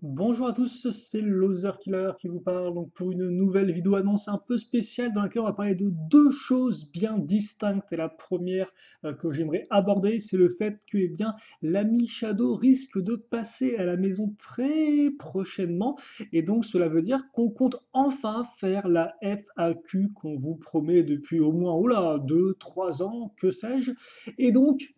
Bonjour à tous, c'est Loser Killer qui vous parle donc pour une nouvelle vidéo annonce un peu spéciale dans laquelle on va parler de deux choses bien distinctes. Et la première que j'aimerais aborder, c'est le fait que l'ami Shadow risque de passer à la maison très prochainement. Et donc cela veut dire qu'on compte enfin faire la FAQ qu'on vous promet depuis au moins 2, 3 ans, que sais-je. Et donc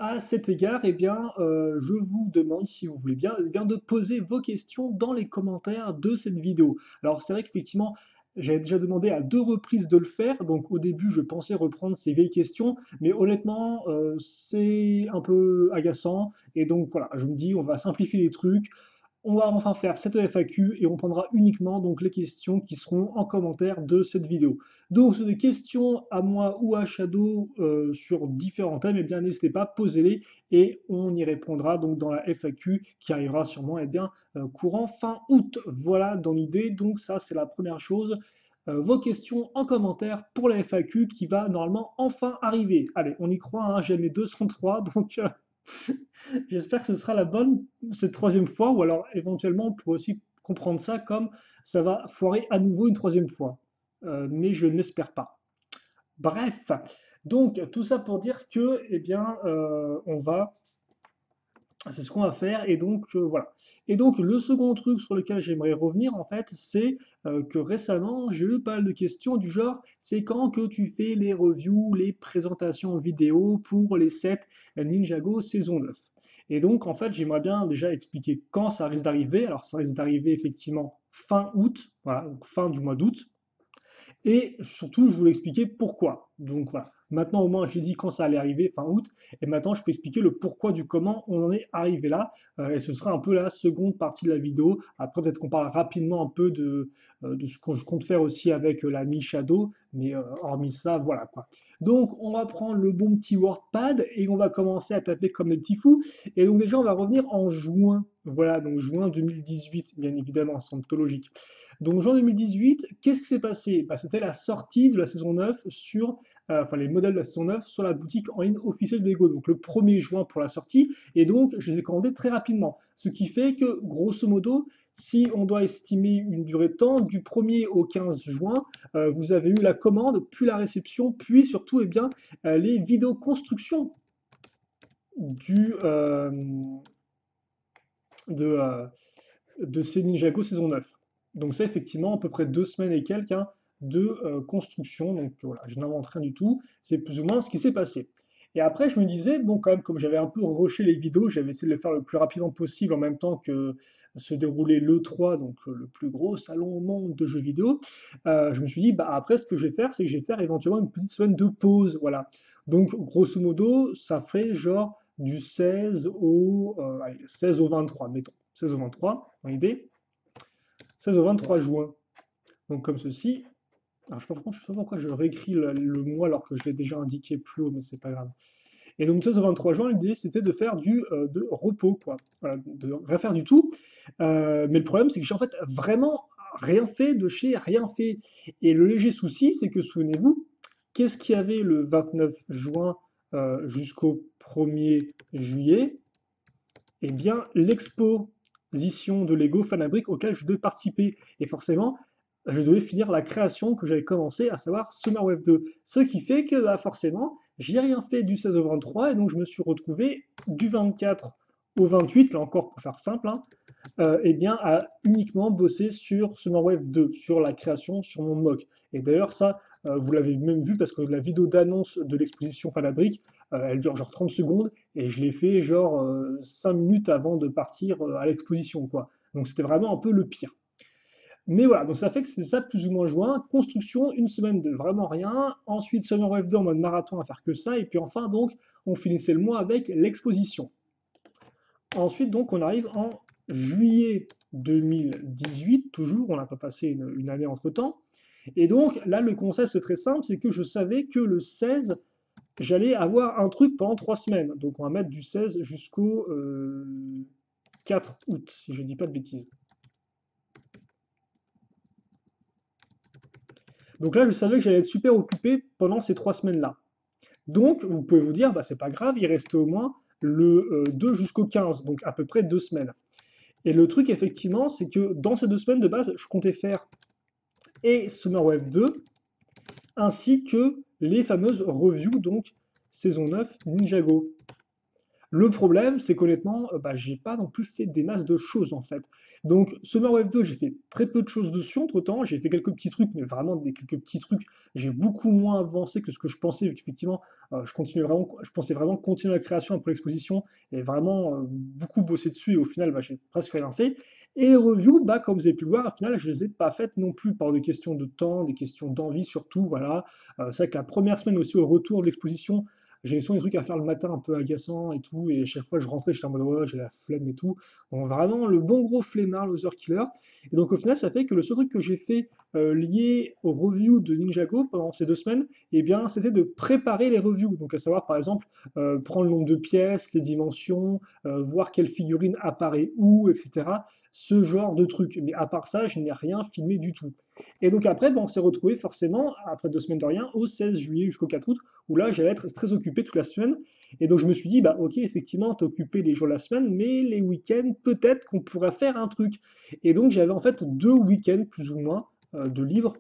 à cet égard, je vous demande, si vous voulez bien, de poser vos questions dans les commentaires de cette vidéo. Alors, c'est vrai qu'effectivement, j'avais déjà demandé à 2 reprises de le faire, donc au début, je pensais reprendre ces vieilles questions, mais honnêtement, c'est un peu agaçant, et donc voilà, je me dis, on va simplifier les trucs, on va enfin faire cette FAQ et on prendra uniquement donc les questions qui seront en commentaire de cette vidéo. Donc, sur des questions à moi ou à Shadow sur différents thèmes, n'hésitez pas, posez-les et on y répondra donc dans la FAQ qui arrivera sûrement courant fin août. Voilà dans l'idée. Donc, ça, c'est la première chose. Vos questions en commentaire pour la FAQ qui va normalement enfin arriver. Allez, on y croit, hein, j'ai mes 203, donc j'espère que ce sera la bonne cette troisième fois, ou alors éventuellement on pourrait aussi comprendre ça comme ça va foirer à nouveau une troisième fois. Mais je n'espère pas. Bref, donc tout ça pour dire que, on va, c'est ce qu'on va faire, et donc voilà. Et donc le second truc sur lequel j'aimerais revenir en fait, c'est que récemment j'ai eu pas mal de questions du genre, c'est quand que tu fais les reviews, les présentations vidéo pour les sets Ninjago saison 9. Et donc en fait j'aimerais bien déjà expliquer quand ça risque d'arriver. Alors ça risque d'arriver effectivement fin août, voilà, donc fin du mois d'août. Et surtout, je voulais expliquer pourquoi. Donc voilà. Maintenant, au moins, j'ai dit quand ça allait arriver, fin août. Et maintenant, je peux expliquer le pourquoi du comment on en est arrivé là. Et ce sera un peu la seconde partie de la vidéo. Après, peut-être qu'on parle rapidement un peu de ce que je compte faire aussi avec la Mi Shadow. Mais hormis ça, voilà quoi. Donc, on va prendre le bon petit WordPad et on va commencer à taper comme des petits fous. Et donc, déjà, on va revenir en juin. Voilà, donc juin 2018, bien évidemment, c'est logique. Donc, juin 2018, qu'est-ce qui s'est passé? Bah, c'était la sortie de la saison 9 enfin les modèles de la saison 9 sur la boutique en ligne officielle de Lego. Donc, le 1er juin pour la sortie, et donc je les ai commandés très rapidement. Ce qui fait que, grosso modo, si on doit estimer une durée de temps, du 1er au 15 juin, vous avez eu la commande, puis la réception, puis surtout les vidéos construction du, de, euh, de ces Ninjago saison 9. Donc ça, effectivement, à peu près 2 semaines et quelques de construction. Donc voilà, je n'invente rien du tout. C'est plus ou moins ce qui s'est passé. Et après, je me disais, bon, quand même, comme j'avais un peu rushé les vidéos, j'avais essayé de les faire le plus rapidement possible en même temps que se déroulait l'E3, donc le plus gros salon au monde de jeux vidéo. Je me suis dit, bah après, ce que je vais faire, c'est que je vais faire éventuellement une petite semaine de pause. Voilà. Donc, grosso modo, ça fait genre du 16 au 23, mettons. 16 au 23, dans l'idée. 16 au 23 juin. Donc comme ceci. Alors je sais pas, je sais pas pourquoi je réécris le mois alors que je l'ai déjà indiqué plus haut, mais c'est pas grave. Et donc 16 au 23 juin, l'idée c'était de faire de repos, quoi. Voilà, de rien faire du tout. Mais le problème, c'est que j'ai en fait vraiment rien fait de chez rien fait. Et le léger souci, c'est que souvenez-vous, qu'est-ce qu'il y avait le 29 juin jusqu'au 1er juillet? Eh bien, l'exposition de Lego Fanabric auquel je devais participer. Et forcément, je devais finir la création que j'avais commencé, à savoir Summerwave 2. Ce qui fait que bah, forcément, j'ai rien fait du 16 au 23, et donc je me suis retrouvé du 24 au 28, là encore pour faire simple, à uniquement bosser sur Summerwave 2, sur la création, sur mon mock. Et d'ailleurs, ça, vous l'avez même vu parce que la vidéo d'annonce de l'exposition Fanabric, elle dure genre 30 secondes et je l'ai fait genre 5 minutes avant de partir à l'exposition, quoi. Donc c'était vraiment un peu le pire. Mais voilà, donc ça fait que c'est ça plus ou moins juin. Construction, une semaine de vraiment rien. Ensuite, Summerwave 2 en mode marathon à faire que ça. Et puis enfin, donc, on finissait le mois avec l'exposition. Ensuite, donc, on arrive en juillet 2018, toujours, on n'a pas passé une année entre-temps. Et donc, là, le concept, c'est très simple, c'est que je savais que le 16, j'allais avoir un truc pendant 3 semaines. Donc, on va mettre du 16 jusqu'au 4 août, si je ne dis pas de bêtises. Donc là, je savais que j'allais être super occupé pendant ces 3 semaines-là. Donc, vous pouvez vous dire, bah, c'est pas grave, il restait au moins le 2 jusqu'au 15, donc à peu près 2 semaines. Et le truc, effectivement, c'est que dans ces 2 semaines de base, je comptais faire et Summerwave 2, ainsi que les fameuses reviews, donc saison 9 Ninjago. Le problème, c'est qu'honnêtement, bah, j'ai pas non plus fait des masses de choses en fait. Donc, Summer Wave 2, j'ai fait très peu de choses dessus entre-temps. J'ai fait quelques petits trucs, mais vraiment quelques petits trucs. J'ai beaucoup moins avancé que ce que je pensais, vu qu'effectivement, je pensais vraiment continuer la création après l'exposition et vraiment beaucoup bosser dessus. Et au final, bah, j'ai presque rien fait. Et les reviews, bah, comme vous avez pu le voir, au final, je les ai pas faites non plus par des questions de temps, des questions d'envie surtout. Voilà. C'est vrai que la première semaine aussi, au retour de l'exposition, j'avais souvent des trucs à faire le matin un peu agaçants et tout, et à chaque fois je rentrais, j'étais en mode ouais, j'ai la flemme et tout. Donc vraiment le bon gros flemmard, loser killer. Et donc au final, ça fait que le seul truc que j'ai fait lié aux reviews de Ninjago pendant ces 2 semaines, eh bien, c'était de préparer les reviews. Donc à savoir par exemple prendre le nombre de pièces, les dimensions, voir quelle figurine apparaît où, etc. Ce genre de trucs. Mais à part ça, je n'ai rien filmé du tout. Et donc après, ben, on s'est retrouvé forcément, après 2 semaines de rien, au 16 juillet jusqu'au 4 août, où là, j'allais être très occupé toute la semaine. Et donc, je me suis dit, bah, ok, effectivement, t'es occupé les jours de la semaine, mais les week-ends, peut-être qu'on pourrait faire un truc. Et donc, j'avais en fait 2 week-ends, plus ou moins, de libre,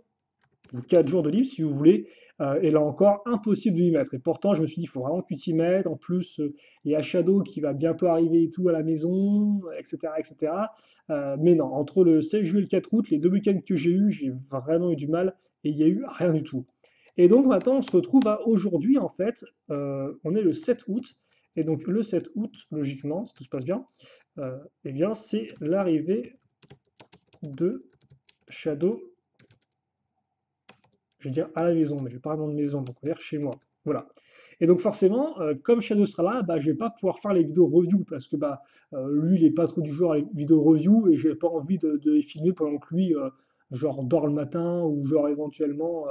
ou 4 jours de libre, si vous voulez. Et là encore, impossible de y mettre. Et pourtant, je me suis dit, il faut vraiment que tu t'y mettes. En plus, il y a Shadow qui va bientôt arriver et tout à la maison, etc. etc. Mais non, entre le 16 juillet et le 4 août, les 2 week-ends que j'ai eus, j'ai vraiment eu du mal et il n'y a eu rien du tout. Et donc maintenant, on se retrouve à aujourd'hui, en fait. On est le 7 août. Et donc le 7 août, logiquement, si tout se passe bien, eh bien, c'est l'arrivée de Shadow, je vais dire à la maison, mais je vais pas vraiment de maison, donc on va dire chez moi. Voilà. Et donc forcément, comme Shadow sera là, bah, je vais pas pouvoir faire les vidéos review parce que bah, lui, il est pas trop du genre à les vidéos review et j'ai pas envie de les filmer pendant que lui, genre, dort le matin ou genre éventuellement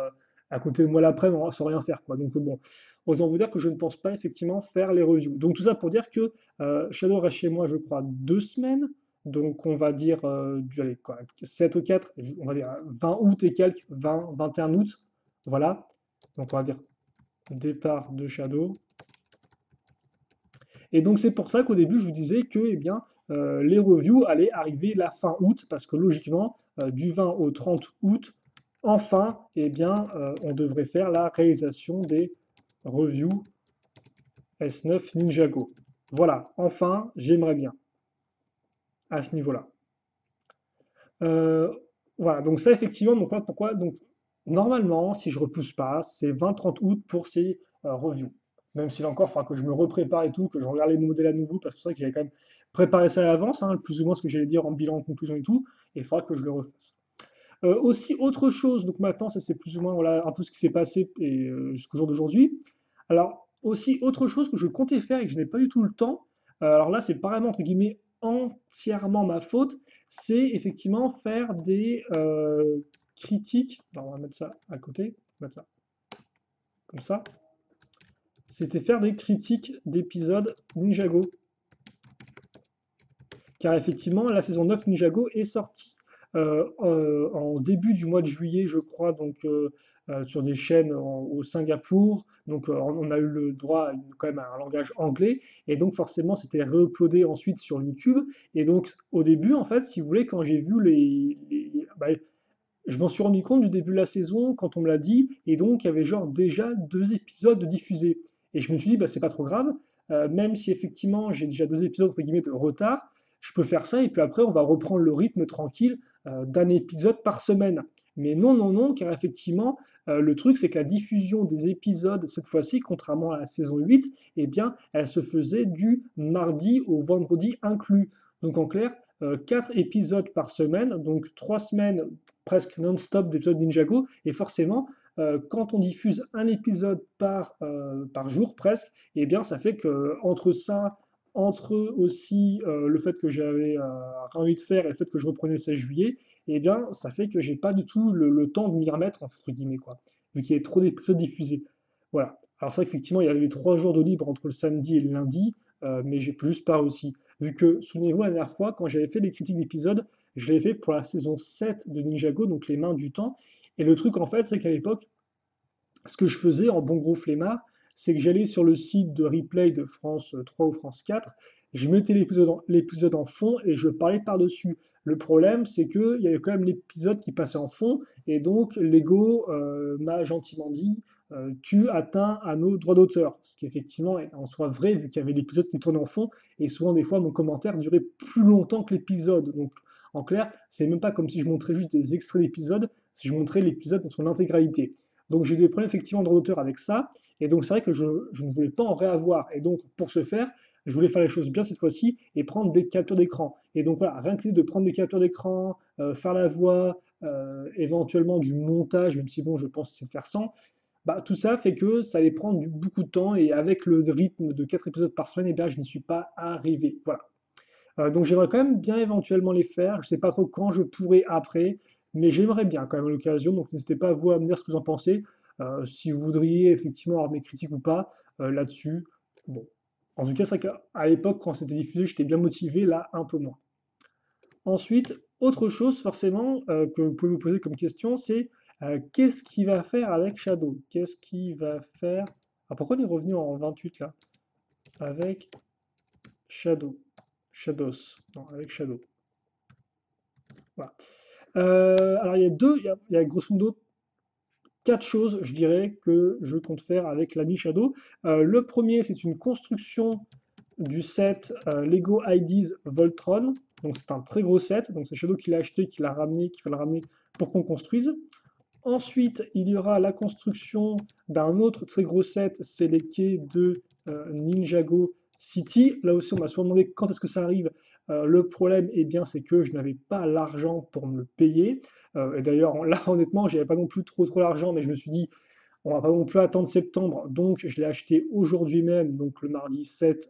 à côté de moi l'après-midi sans rien faire, quoi. Donc bon, autant vous dire que je ne pense pas effectivement faire les reviews. Donc tout ça pour dire que Shadow reste chez moi, je crois, 2 semaines. Donc on va dire allez, quoi, 7 au 4, on va dire 20 août et quelques, 20, 21 août. Voilà. Donc on va dire départ de Shadow. Et donc c'est pour ça qu'au début je vous disais que eh bien, les reviews allaient arriver la fin août, parce que logiquement, du 20 au 30 août, enfin, eh bien, on devrait faire la réalisation des reviews S9 Ninjago. Voilà, enfin, j'aimerais bien à ce niveau-là. Euh, voilà, donc ça effectivement, donc voilà pourquoi. Donc normalement, si je repousse pas, c'est 20-30 août pour ces reviews. Même s'il encore, il faudra que je me reprépare et tout, que je regarde les modèles à nouveau, parce que c'est vrai que j'avais quand même préparé ça à l'avance, hein, plus ou moins ce que j'allais dire en bilan, en conclusion et tout, et il faudra que je le refasse. Aussi, autre chose, donc maintenant, ça c'est plus ou moins voilà, un peu ce qui s'est passé et, jusqu'au jour d'aujourd'hui. Alors, aussi, autre chose que je comptais faire et que je n'ai pas du tout le temps, alors là, c'est vraiment, entre guillemets, entièrement ma faute, c'est effectivement faire des critiques. Alors, on va mettre ça à côté, on va mettre ça comme ça. C'était faire des critiques d'épisodes Ninjago. Car effectivement, la saison 9 Ninjago est sortie en début du mois de juillet, je crois, donc sur des chaînes au Singapour. Donc on a eu le droit quand même à un langage anglais, et donc forcément c'était réuploadé ensuite sur YouTube. Et donc au début, en fait, si vous voulez, quand j'ai vu bah, je m'en suis rendu compte du début de la saison quand on me l'a dit, et donc il y avait genre déjà 2 épisodes diffusés. Et je me suis dit, bah, c'est pas trop grave, même si effectivement j'ai déjà 2 épisodes entre guillemets de retard, je peux faire ça, et puis après on va reprendre le rythme tranquille d'un épisode par semaine. Mais non, non, non, car effectivement, le truc c'est que la diffusion des épisodes, cette fois-ci, contrairement à la saison 8, eh bien, elle se faisait du mardi au vendredi inclus. Donc en clair, 4 épisodes par semaine, donc 3 semaines presque non-stop d'épisodes Ninjago, et forcément, quand on diffuse un épisode par jour presque, et eh bien ça fait que entre ça, entre aussi le fait que j'avais rien envie de faire et le fait que je reprenais le 16 juillet, et eh bien ça fait que j'ai pas du tout le temps de m'y remettre, entre guillemets, quoi, vu qu'il y a trop d'épisodes diffusés. Voilà. Alors c'est vrai qu'effectivement, il y avait 3 jours de libre entre le samedi et le lundi, mais j'ai juste pas aussi. Vu que, souvenez-vous, la dernière fois, quand j'avais fait les critiques d'épisodes, je l'ai fait pour la saison 7 de Ninjago, donc les mains du temps. Et le truc, en fait, c'est qu'à l'époque, ce que je faisais en bon gros flemmard, c'est que j'allais sur le site de replay de France 3 ou France 4, je mettais l'épisode en fond et je parlais par-dessus. Le problème, c'est qu'il y avait quand même l'épisode qui passait en fond, et donc Lego m'a gentiment dit tu atteins à nos droits d'auteur. Ce qui effectivement est en soi vrai, vu qu'il y avait l'épisode qui tournait en fond, et souvent des fois mon commentaire durait plus longtemps que l'épisode. Donc en clair, c'est même pas comme si je montrais juste des extraits d'épisodes, si je montrais l'épisode dans son intégralité. Donc j'ai eu des problèmes effectivement de droits d'auteur avec ça, et donc c'est vrai que je ne voulais pas en réavoir. Et donc pour ce faire, je voulais faire les choses bien cette fois-ci et prendre des captures d'écran. Et donc voilà, rien que l'idée de prendre des captures d'écran, faire la voix, éventuellement du montage, même si bon, je pense essayer de faire sans, bah, tout ça fait que ça allait prendre beaucoup de temps et avec le rythme de 4 épisodes par semaine, eh bien, je n'y suis pas arrivé. Voilà. Donc j'aimerais quand même bien éventuellement les faire. Je ne sais pas trop quand je pourrai après, mais j'aimerais bien quand même à l'occasion. Donc n'hésitez pas vous à me dire ce que vous en pensez, si vous voudriez effectivement avoir mes critiques ou pas là-dessus. Bon, en tout cas, c'est vrai qu'à l'époque, quand c'était diffusé, j'étais bien motivé, là, un peu moins. Ensuite, autre chose forcément que vous pouvez vous poser comme question, c'est qu'est-ce qu'il va faire avec Shadow? Qu'est-ce qu'il va faire? Ah, pourquoi il est revenu en 28 là? Avec Shadow. Shadows. Non, avec Shadow. Voilà. Alors il y a grosso modo quatre choses, je dirais, que je compte faire avec l'ami Shadow. Le premier, c'est une construction du set Lego IDs Voltron. Donc c'est un très gros set. Donc c'est Shadow qui l'a acheté, qui l'a ramené, qui va le ramener pour qu'on construise. Ensuite, il y aura la construction d'un autre très gros set, c'est les quais de Ninjago City. Là aussi, on m'a souvent demandé quand est-ce que ça arrive. Le problème, eh bien, c'est que je n'avais pas l'argent pour me le payer. Et d'ailleurs, là, honnêtement, j'avais pas non plus trop l'argent, mais je me suis dit, on va pas non plus attendre septembre, donc je l'ai acheté aujourd'hui même, donc le mardi 7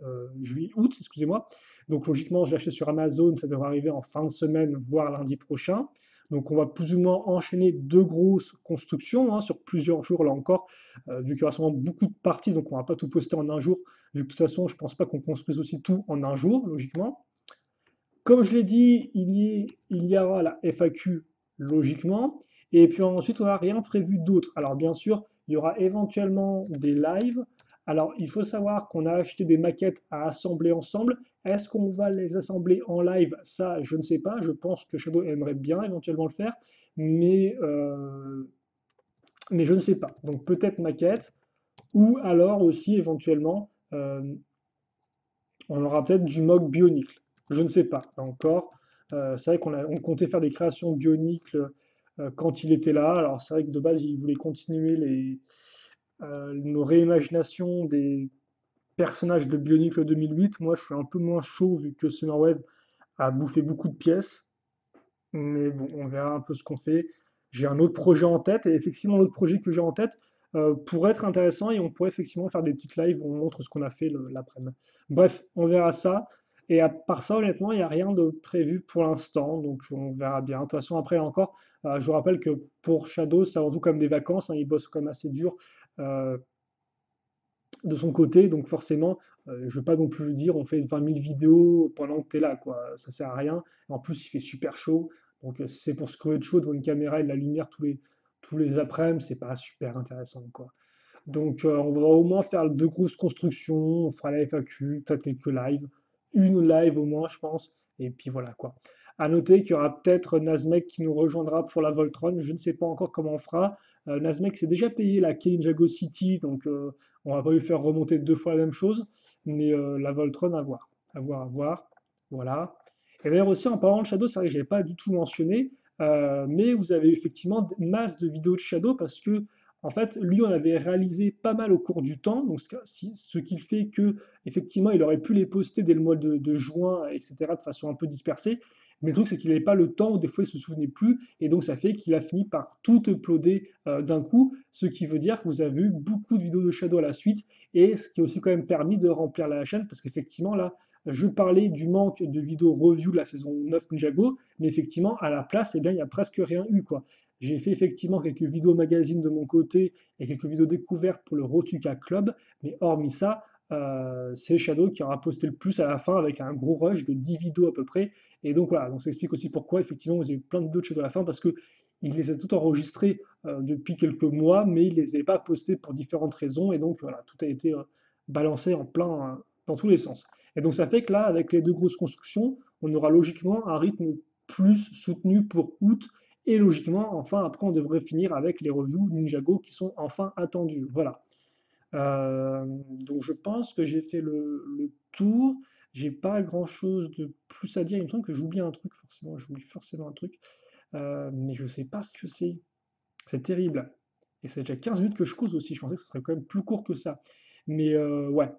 août, excusez-moi. Donc logiquement, je l'ai acheté sur Amazon, ça devrait arriver en fin de semaine, voire lundi prochain. Donc on va plus ou moins enchaîner deux grosses constructions hein, sur plusieurs jours là encore, vu qu'il y aura sûrement beaucoup de parties, donc on va pas tout poster en un jour, vu que de toute façon, je pense pas qu'on construise aussi tout en un jour, logiquement. Comme je l'ai dit, il y aura la FAQ logiquement, et puis ensuite on n'a rien prévu d'autre. Alors bien sûr, il y aura éventuellement des lives. Alors il faut savoir qu'on a acheté des maquettes à assembler ensemble. Est-ce qu'on va les assembler en live? Ça, je ne sais pas. Je pense que Shadow aimerait bien éventuellement le faire, mais, euh, mais je ne sais pas. Donc peut-être maquette, ou alors aussi éventuellement on aura peut-être du mock Bionicle. Je ne sais pas encore. C'est vrai on comptait faire des créations Bionicle quand il était là. Alors c'est vrai que de base, il voulait continuer nos réimaginations des personnages de Bionicle 2008. Moi, je suis un peu moins chaud vu que Summerwave a bouffé beaucoup de pièces. Mais bon, on verra un peu ce qu'on fait. J'ai un autre projet en tête, et effectivement, l'autre projet que j'ai en tête pourrait être intéressant, et on pourrait effectivement faire des petites lives où on montre ce qu'on a fait l'après-midi. Bref, on verra ça. Et à part ça, honnêtement, il n'y a rien de prévu pour l'instant, donc on verra bien. De toute façon, après encore, je vous rappelle que pour Shadow, c'est avant tout comme des vacances, hein, il bosse quand même assez dur. Euh, de son côté, donc forcément, je ne veux pas non plus lui dire on fait 20 000 vidéos pendant que tu es là, quoi. Ça sert à rien. En plus, il fait super chaud, donc si c'est pour se crever de chaud devant une caméra et de la lumière tous les après-midi, c'est pas super intéressant, quoi. Donc on va au moins faire deux grosses constructions, on fera la FAQ, peut-être quelques lives, une live au moins, je pense, et puis voilà quoi. À noter qu'il y aura peut-être Nazmec qui nous rejoindra pour la Voltron, je ne sais pas encore comment on fera. Nazmec s'est déjà payé la Ninjago City, donc on va pas lui faire remonter deux fois la même chose, mais la Voltron à voir, à voir, à voir. Voilà. Et d'ailleurs aussi en parlant de Shadow, c'est vrai que je n'avais pas du tout mentionné, mais vous avez effectivement une masse de vidéos de Shadow parce que en fait, lui, on avait réalisé pas mal au cours du temps, donc ce qui fait que effectivement, il aurait pu les poster dès le mois de juin, etc., de façon un peu dispersée. Mais le truc, c'est qu'il n'avait pas le temps, ou des fois, il se souvenait plus, et donc ça fait qu'il a fini par tout uploader d'un coup, ce qui veut dire que vous avez eu beaucoup de vidéos de Shadow à la suite, et ce qui a aussi quand même permis de remplir la chaîne, parce qu'effectivement, là, je parlais du manque de vidéos review de la saison 9 Ninjago, mais effectivement, à la place, eh bien, il n'y a presque rien eu, quoi. J'ai fait effectivement quelques vidéos magazines de mon côté et quelques vidéos découvertes pour le Rotuka Club, mais hormis ça, c'est Shadow qui aura posté le plus à la fin avec un gros rush de 10 vidéos à peu près. Et donc voilà, donc ça explique aussi pourquoi effectivement vous avez eu plein de vidéos de Shadow à la fin parce que il les a toutes enregistrées depuis quelques mois, mais il les avait pas postées pour différentes raisons et donc voilà, tout a été balancé en plein dans tous les sens. Et donc ça fait que là, avec les deux grosses constructions, on aura logiquement un rythme plus soutenu pour août. Et logiquement, enfin, après, on devrait finir avec les reviews Ninjago qui sont enfin attendues. Voilà. Donc je pense que j'ai fait le tour. J'ai pas grand-chose de plus à dire. Il me semble que j'oublie un truc, forcément. J'oublie forcément un truc. Mais je sais pas ce que c'est. C'est terrible. Et c'est déjà 15 minutes que je cause aussi. Je pensais que ce serait quand même plus court que ça. Mais ouais.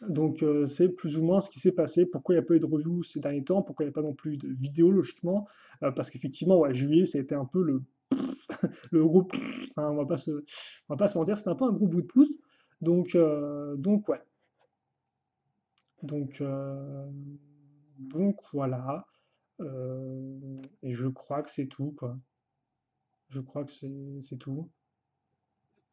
Donc c'est plus ou moins ce qui s'est passé. Pourquoi il n'y a pas eu de review ces derniers temps? Pourquoi il n'y a pas non plus de vidéo, logiquement? Parce qu'effectivement, ouais, juillet, ça a été un peu le gros. Hein, on va pas se mentir, c'était un peu un gros bout de pouce. Donc ouais. Donc, euh, donc voilà. Et je crois que c'est tout, quoi. Je crois que c'est tout.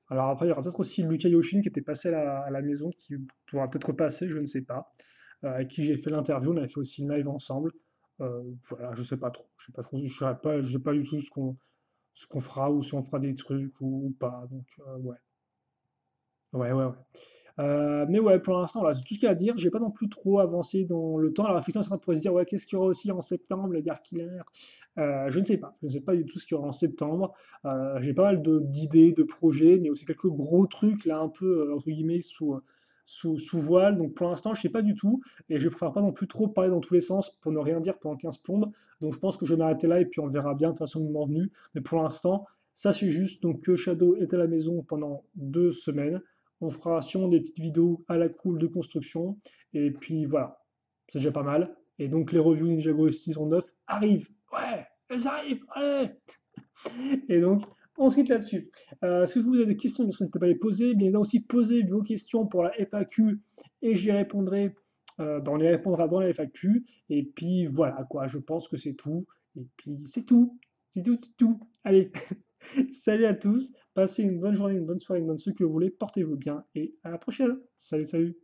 Alors après, il y aura peut-être aussi Luca Yoshin qui était passé à la maison, qui pourra peut-être repasser, je ne sais pas. Avec qui j'ai fait l'interview, on avait fait aussi une live ensemble. Voilà, je sais pas trop. Je sais pas trop. Je sais pas du tout ce qu'on fera ou si on fera des trucs ou pas. Donc ouais. Ouais, ouais, ouais. Mais ouais, pour l'instant, là, c'est tout ce qu'il y a à dire. J'ai pas non plus trop avancé dans le temps. Alors, effectivement, c'est pour se dire, ouais, qu'est-ce qu'il y aura aussi en septembre, les Dark Killer? Je ne sais pas. Je ne sais pas du tout ce qu'il y aura en septembre. J'ai pas mal d'idées, de projets, mais aussi quelques gros trucs, là, un peu, entre guillemets, sous voile. Donc, pour l'instant, je sais pas du tout. Et je préfère pas non plus trop parler dans tous les sens pour ne rien dire pendant 15 plombes. Donc, je pense que je vais m'arrêter là et puis on verra bien de toute façon le moment venu. Mais pour l'instant, ça, c'est juste donc que Shadow est à la maison pendant 2 semaines. On fera sûrement des petites vidéos à la cool de construction. Et puis voilà, c'est déjà pas mal. Et donc les reviews Ninjago saison 9 arrivent. Ouais, elles arrivent. Ouais. Et donc, on se quitte là-dessus. Si vous avez des questions, bien sûr, n'hésitez pas à les poser. Bien évidemment aussi, posez vos questions pour la FAQ et j'y répondrai. On les répondra dans la FAQ. Et puis voilà, quoi. Je pense que c'est tout. Et puis c'est tout. C'est tout, tout, tout. Allez, salut à tous. Passez une bonne journée, une bonne soirée, une bonne ce que vous voulez. Portez-vous bien et à la prochaine. Salut, salut.